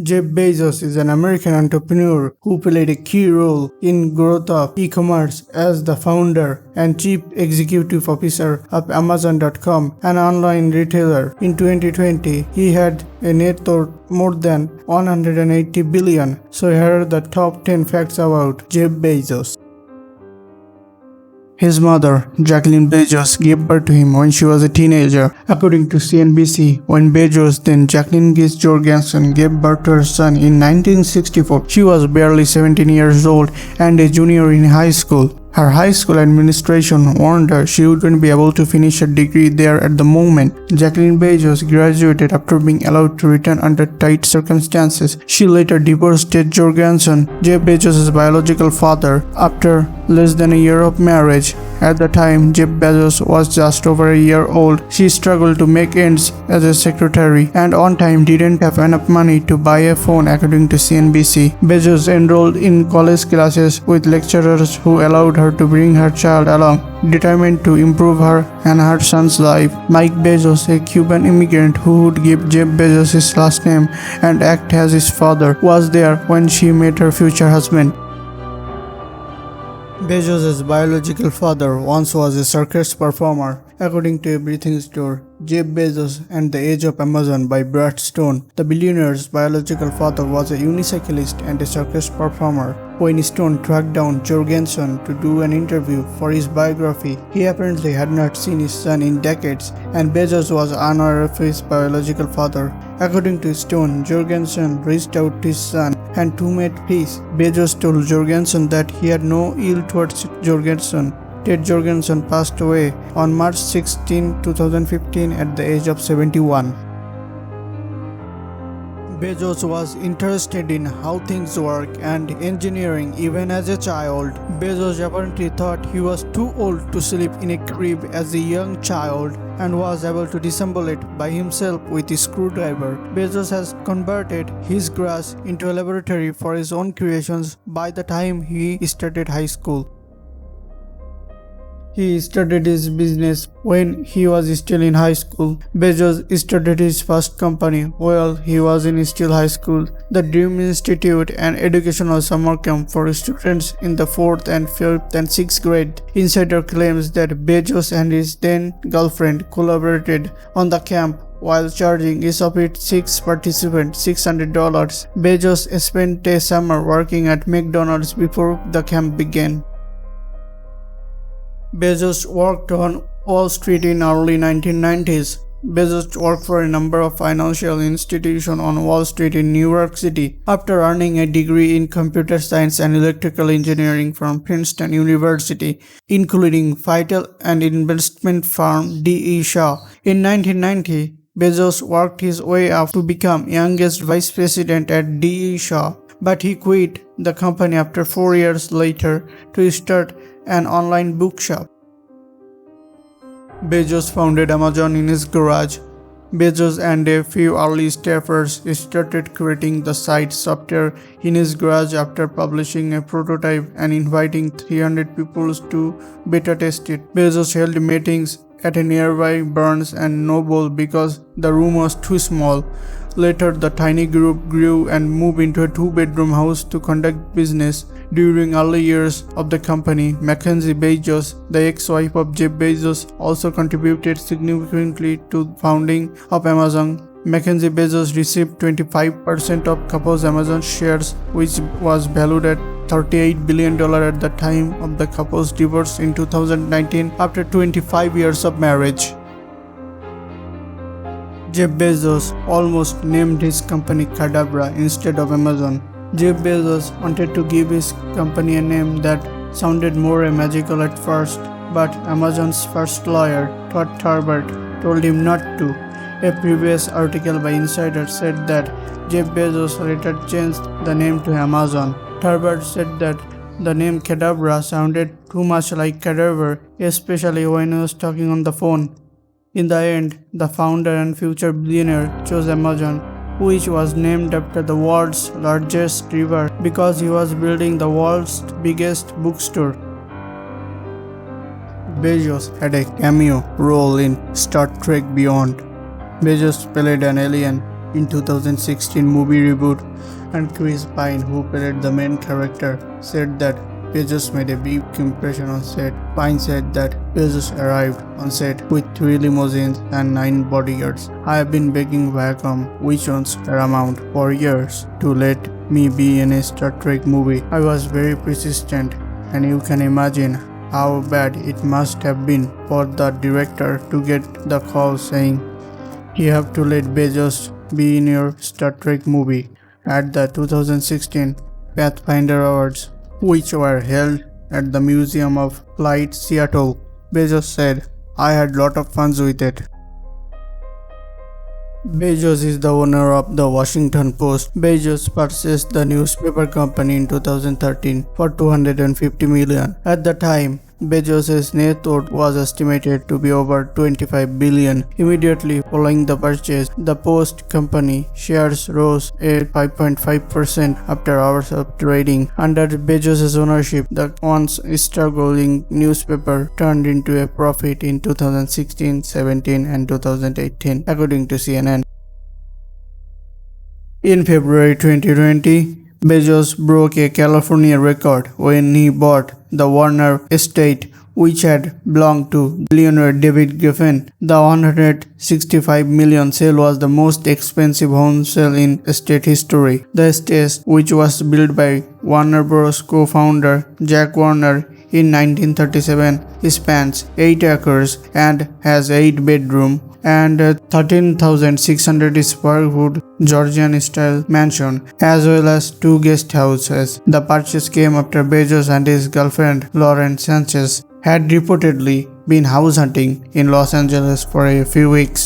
Jeff Bezos is an American entrepreneur who played a key role in growth of e-commerce as the founder and chief executive officer of Amazon.com, an online retailer. In 2020, he had a net worth more than 180 billion. So here are the top 10 facts about Jeff Bezos. His mother, Jacqueline Bezos, gave birth to him when she was a teenager. According to CNBC, when Bezos, then Jacqueline Jorgensen, gave birth to her son in 1964, she was barely 17 years old and a junior in high school. Her high school administration warned her she wouldn't be able to finish her degree there at the moment. Jacqueline Bezos graduated after being allowed to return under tight circumstances. She later divorced Ted Jorgensen, Jeff Bezos' biological father, after less than a year of marriage. At the time Jeff Bezos was just over a year old, she struggled to make ends as a secretary and on time didn't have enough money to buy a phone, according to CNBC. Bezos enrolled in college classes with lecturers who allowed her to bring her child along, determined to improve her and her son's life. Mike Bezos, a Cuban immigrant who would give Jeff Bezos his last name and act as his father, was there when she met her future husband. Bezos' biological father once was a circus performer. According to Everything Store, Jeff Bezos and the Age of Amazon by Brad Stone, the billionaire's biological father was a unicyclist and a circus performer. When Stone tracked down Jorgensen to do an interview for his biography, he apparently had not seen his son in decades, and Bezos was unaware of his biological father. According to Stone, Jorgensen reached out to his son and to make peace. Bezos told Jorgensen that he had no ill towards Jorgensen. Ted Jorgensen passed away on March 16, 2015 at the age of 71. Bezos was interested in how things work and engineering even as a child. Bezos apparently thought he was too old to sleep in a crib as a young child and was able to disassemble it by himself with a screwdriver. Bezos has converted his garage into a laboratory for his own creations by the time he started high school. He started his business when he was still in high school. Bezos started his first company while he was in still high school, the Dream Institute, an educational summer camp for students in the 4th and 5th and 6th grade. Insider claims that Bezos and his then girlfriend collaborated on the camp while charging each of its 6 participants $600. Bezos spent a summer working at McDonald's before the camp began. Bezos worked on Wall Street in early 1990s. Bezos worked for a number of financial institutions on Wall Street in New York City after earning a degree in computer science and electrical engineering from Princeton University, including Vital and investment firm D.E. Shaw. In 1990, Bezos worked his way up to become youngest vice president at D.E. Shaw, but he quit the company after 4 years later to start an online bookshop. Bezos founded Amazon in his garage. Bezos and a few early staffers started creating the site software in his garage after publishing a prototype and inviting 300 people to beta test it. Bezos held meetings at a nearby Barnes and Noble because the room was too small. Later, the tiny group grew and moved into a 2-bedroom house to conduct business. During early years of the company, Mackenzie Bezos, the ex-wife of Jeff Bezos, also contributed significantly to founding of Amazon. Mackenzie Bezos received 25% of couple's Amazon shares, which was valued at $38 billion at the time of the couple's divorce in 2019 after 25 years of marriage. Jeff Bezos almost named his company Cadabra instead of Amazon. Jeff Bezos wanted to give his company a name that sounded more magical at first, but Amazon's first lawyer, Todd Turbert, told him not to. A previous article by Insider said that Jeff Bezos later changed the name to Amazon. Turbert said that the name Cadabra sounded too much like cadaver, especially when he was talking on the phone. In the end, the founder and future billionaire chose Amazon, which was named after the world's largest river because he was building the world's biggest bookstore. Bezos had a cameo role in Star Trek Beyond. Bezos played an alien in 2016 movie reboot, and Chris Pine, who played the main character, said that Bezos made a big impression on set. Pine said that Bezos arrived on set with 3 limousines and 9 bodyguards. I have been begging Viacom, which owns Paramount, for years to let me be in a Star Trek movie. I was very persistent, and you can imagine how bad it must have been for the director to get the call saying, "You have to let Bezos be in your Star Trek movie." At the 2016 Pathfinder Awards, which were held at the Museum of Flight Seattle, Bezos said, "I had lot of fun with it." Bezos is the owner of the Washington Post. Bezos purchased the newspaper company in 2013 for $250 million. At the time, Bezos' net worth was estimated to be over $25 billion. Immediately following the purchase, the Post company shares rose at 5.5% after hours of trading. Under Bezos' ownership, the once struggling newspaper turned into a profit in 2016, 17, and 2018, according to CNN. In February 2020, Bezos broke a California record when he bought the Warner estate, which had belonged to billionaire David Geffen. The $165 million sale was the most expensive home sale in estate history. The estate, which was built by Warner Bros. Co-founder Jack Warner in 1937, spans 8 acres and has 8 bedrooms and 13,600 square foot Georgian-style mansion, as well as 2 guest houses. The purchase came after Bezos and his girlfriend Lauren Sanchez had reportedly been house hunting in Los Angeles for a few weeks.